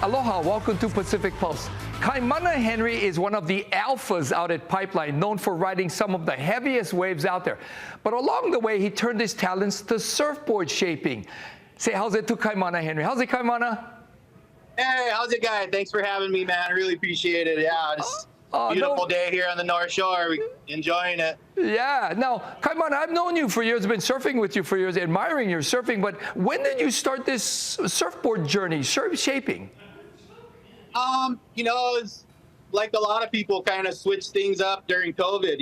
Aloha, welcome to Pacific Pulse. Kaimana Henry is one of the alphas out at Pipeline, known for riding some of the heaviest waves out there. But along the way, he turned his talents to surfboard shaping. Say how's it to Kaimana Henry. How's it, Kaimana? Hey, how's it going? Thanks for having me, man. I really appreciate it. Yeah, it's beautiful day here on the North Shore. We're enjoying it. Yeah. Now, Kaimana, I've known you for years, been surfing with you for years, admiring your surfing, but when did you start this surfboard journey, surf shaping? It's like a lot of people kind of switched things up during COVID.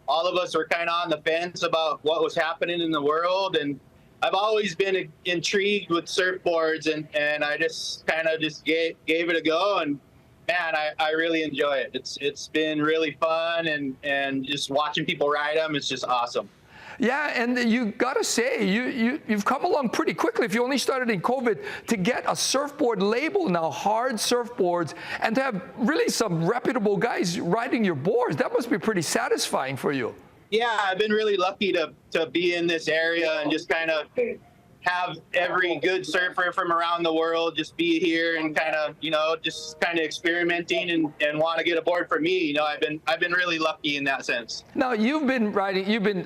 All of us were kind of on the fence about what was happening in the world, and I've always been intrigued with surfboards, and I just kind of gave it a go, and man, I really enjoy it. It's been really fun, and just watching people ride them, it's just awesome. Yeah, and you got to say, you've come along pretty quickly. If you only started in COVID, to get a surfboard label now, hard surfboards, and to have really some reputable guys riding your boards, that must be pretty satisfying for you. Yeah, I've been really lucky to be in this area and just kind of have every good surfer from around the world just be here and kind of, just kind of experimenting and want to get a board for me. I've been really lucky in that sense. Now, you've been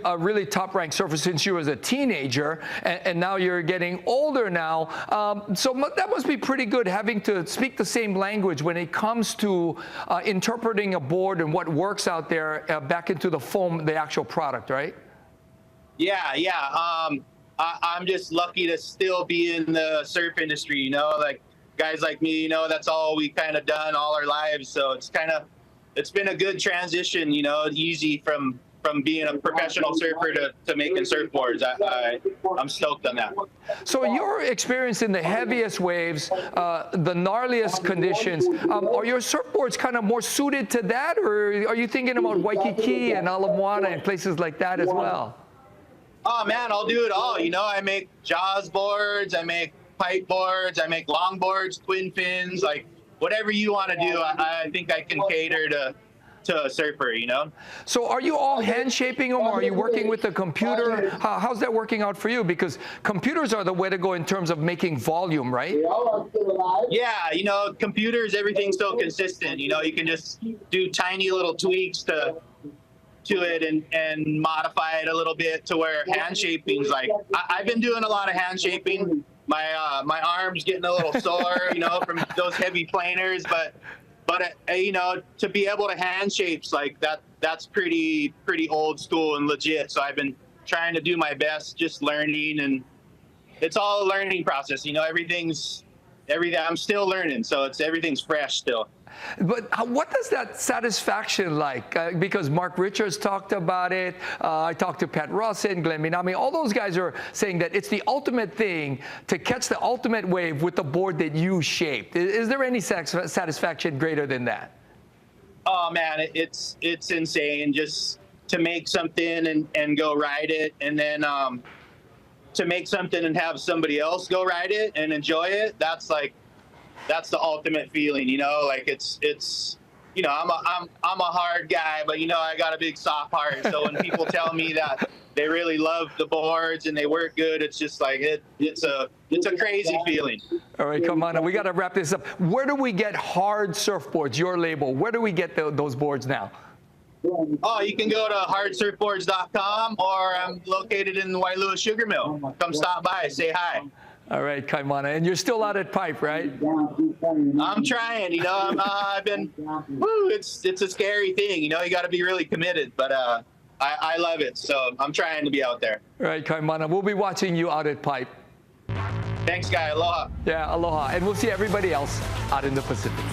a really top-ranked surfer since you was a teenager, and now you're getting older now. So that must be pretty good, having to speak the same language when it comes to interpreting a board and what works out there back into the foam, the actual product, right? Yeah. I'm just lucky to still be in the surf industry, like guys like me, that's all we kind of done all our lives. So it's been a good transition, easy from being a professional surfer to making surfboards. I'm stoked on that. So your experience in the heaviest waves, the gnarliest conditions, are your surfboards kind of more suited to that, or are you thinking about Waikiki and Ala Moana and places like that as well? Oh man, I'll do it all. I make Jaws boards, I make pipe boards, I make long boards, twin fins, like whatever you want to do. I think I can cater to a surfer, So are you all hand shaping them, or are you working with a computer? How's that working out for you? Because computers are the way to go in terms of making volume, right? Yeah, computers, everything's so consistent. You can just do tiny little tweaks to it and modify it a little bit to where hand shaping's like, I've been doing a lot of hand shaping. My arm's getting a little sore, from those heavy planers, but to be able to hand shapes like that's pretty old school and legit. So I've been trying to do my best, just learning, and it's all a learning process. I'm still learning, so everything's fresh still. But what does that satisfaction like? Because Mark Richards talked about it. I talked to Pat Rawson, Glenn Minami. All those guys are saying that it's the ultimate thing to catch the ultimate wave with the board that you shaped. Is there any satisfaction greater than that? Oh man, it's insane just to make something and go ride it, and then to make something and have somebody else go ride it and enjoy it. That's the ultimate feeling, like it's I'm a hard guy, but I got a big soft heart. So when people tell me that they really love the boards and they work good, it's just like it's a crazy feeling. All right, come on, we got to wrap this up. Where do we get hard surfboards, your label? Where do we get those boards now? Oh, you can go to hardsurfboards.com, or I'm located in the Wailua Sugar Mill. Come stop by, say hi. All right, Kaimana, and you're still out at Pipe, right? I'm trying, I've been, it's a scary thing, you got to be really committed, but I love it, so I'm trying to be out there. All right, Kaimana, we'll be watching you out at Pipe. Thanks, guy. Aloha. Yeah, aloha, and we'll see everybody else out in the Pacific.